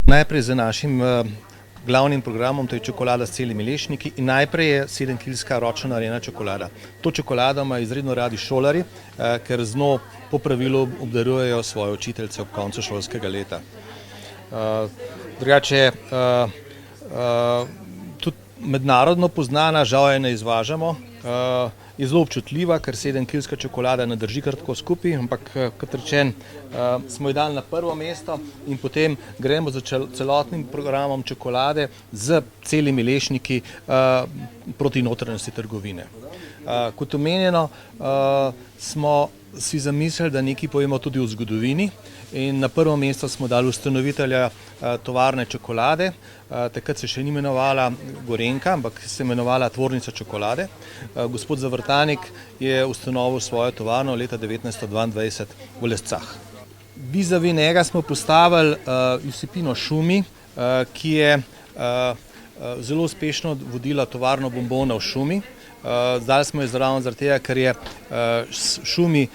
Najprej z našim glavnim programom, to je čokolada s celimi lešniki, in najprej je 7-kilska ročno narejena čokolada. To čokolado imajo izredno radi šolarji, ker z njo po pravilu obdarujejo svoje učiteljice ob koncu šolskega leta. Drugače, tudi mednarodno poznana, žal je ne izvažamo, je zelo občutljiva, ker 7-kilska čokolada ne drži kar tako skupaj, ampak kot rečen, smo jo dali na prvo mesto in potem gremo za celotnim programom čokolade z celimi lešniki proti notranjosti trgovine. Kot omenjeno, smo si zamislili, da nekaj povemo tudi o zgodovini, in na prvo mesto smo dali ustanovitelja tovarne čokolade. Takrat se še ni imenovala Gorenjka, ampak se je imenovala Tvornica čokolade. Gospod Zavrtanik je ustanovil svojo tovarno leta 1922 v Lescah. Vizavi njega smo postavili Josipino Šumi, ki je zelo uspešno vodila tovarno bombonov Šumi. Zdaj smo jo zraven zaradi tega, ker je Šumi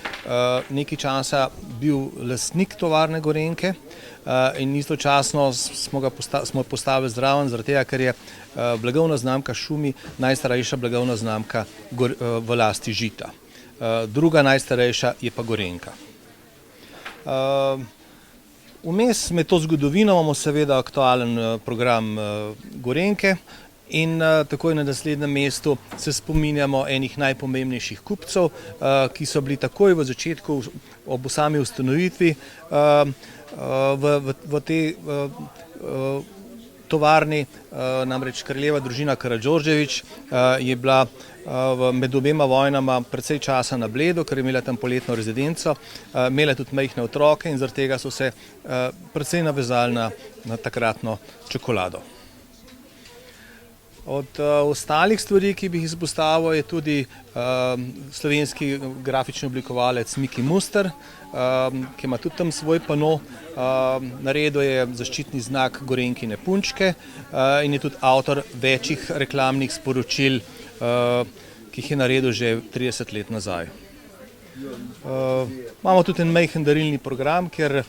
nekaj časa bil lastnik tovarne Gorenjke, in istočasno smo jo postavili zraven zaradi tega, ker je blagovna znamka Šumi najstarejša blagovna znamka v lasti Žita. Druga najstarejša je pa Gorenjka. Vmes med to zgodovino imamo seveda aktualen program Gorenjke. In takoj na naslednjem mestu se spominjamo enih najpomembnejših kupcev, ki so bili takoj v začetku ob sami ustanovitvi v tej tovarni, namreč kraljeva družina Karađorđević je bila med obema vojnama precej časa na Bledu, ker je imela tam poletno rezidenco, imela tudi majhne otroke in zaradi tega so se precej navezali na takratno čokolado. Od ostalih stvari, ki bi jih izpostavil, je tudi slovenski grafični oblikovalec Miki Muster, ki ima tudi tam svoj pano. Naredil je zaščitni znak Gorenjkine punčke in je tudi avtor večjih reklamnih sporočil, ki jih je naredil že 30 let nazaj. Imamo tudi en majhen darilni program, kjer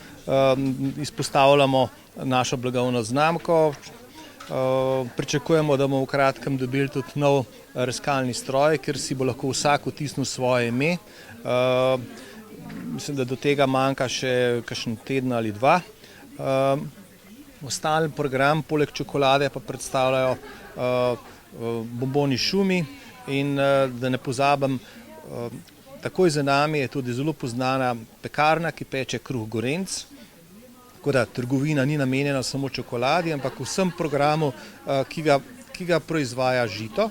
izpostavljamo našo blagovno znamko. Pričakujemo, da bomo v kratkem dobili tudi nov reskalni stroj, kjer si bo lahko vsak vtisnil svoje ime. Mislim, da do tega manjka še kakšen teden ali dva. Ostali program poleg čokolade pa predstavljajo bomboni Šumi in da ne pozabim, takoj za nami je tudi zelo poznana pekarna, ki peče kruh Gorenjc. Tako da trgovina ni namenjena samo čokoladi, ampak vsem programu, ki ga proizvaja Žito.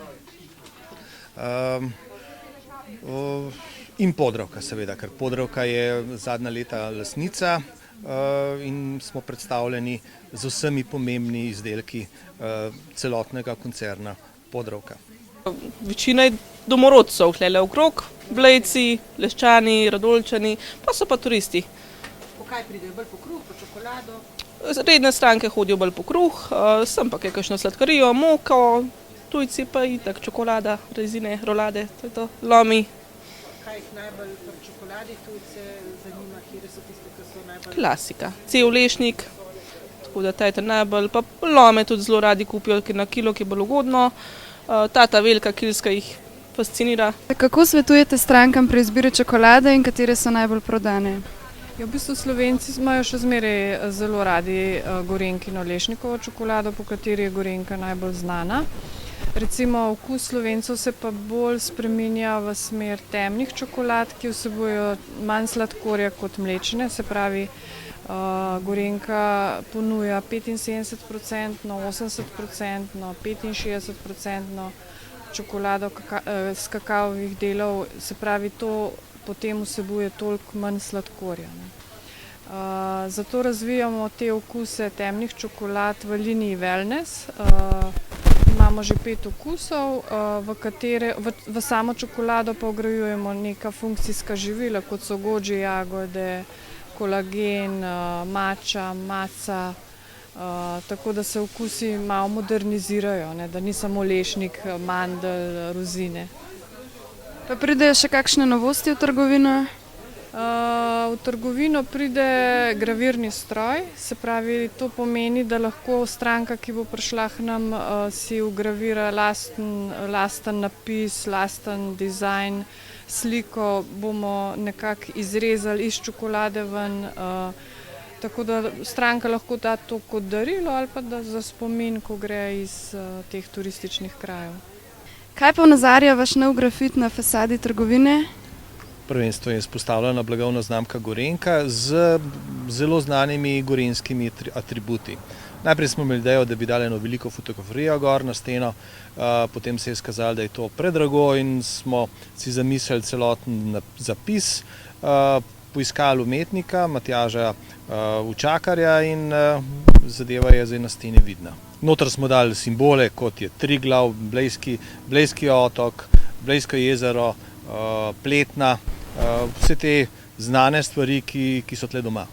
In Podravka seveda, ker Podravka je zadnja leta lastnica in smo predstavljeni z vsemi pomembnimi izdelki celotnega koncerna Podravka. Večina je domorodcev, tlele okrog, Blejci, Leščani, Radolčani, pa so pa turisti. Kaj pridejo, bolj po kruh, po čokolado? Redne stranke hodijo bolj po kruh, sem pa kakšno sladkarijo, moko, tujci pa itak čokolada, rezine, rolade, to je to, lomi. Kaj jih najbolj pri čokoladi tujce zanima, kje so tiste, ki so najbolj? Klasika, cel lešnik, tako da ta je najbolj, pa lome tudi zelo radi kupijo na kilo, ki je bolj ugodno, ta velika kilska jih fascinira. Kako svetujete strankam pri izbiri čokolade in katere so najbolj prodane? Ja, v bistvu Slovenci imajo še zmeraj zelo radi Gorenjkino lešnikovo čokolado, po kateri je Gorenjka najbolj znana. Recimo okus Slovencev se pa bolj spreminja v smer temnih čokolad, ki vsebujejo manj sladkorja kot mlečne, se pravi Gorenjka ponuja 75%, 80%, 65% čokolado z kakavovih delov, se pravi to potem vsebuje toliko manj sladkorja. Zato razvijamo te okuse temnih čokolad v liniji Wellness. Imamo že 5 okusov, v samo čokolado pa vgrajujemo neka funkcijska živila, kot so goji jagode, kolagen, mača, maca, tako da se okusi malo modernizirajo, da ni samo lešnik, mandl, rozine. Pa pridejo še kakšne novosti v trgovino? V trgovino pride gravirni stroj, se pravi, to pomeni, da lahko stranka, ki bo prišla k nam, si vgravira lasten napis, lasten dizajn, sliko bomo nekako izrezali iz čokolade ven, tako da stranka lahko da to kot darilo ali pa da za spomin, ko gre iz teh turističnih krajev. Kaj ponazarja vaš nov grafit na fasadi trgovine? Prvenstvo je izpostavljena blagovna znamka Gorenjka z zelo znanimi gorenjskimi atributi. Najprej smo imeli idejo, da bi dali eno veliko fotografijo gor na steno, potem se je izkazalo, da je to predrago in smo si zamislili celoten zapis, poiskali umetnika Matjaža Učakarja in zadeva je zdaj na steni vidna. Noter smo dali simbole, kot je Triglav, Blejski otok, Blejsko jezero, Pletna, vse te znane stvari, ki so tle doma.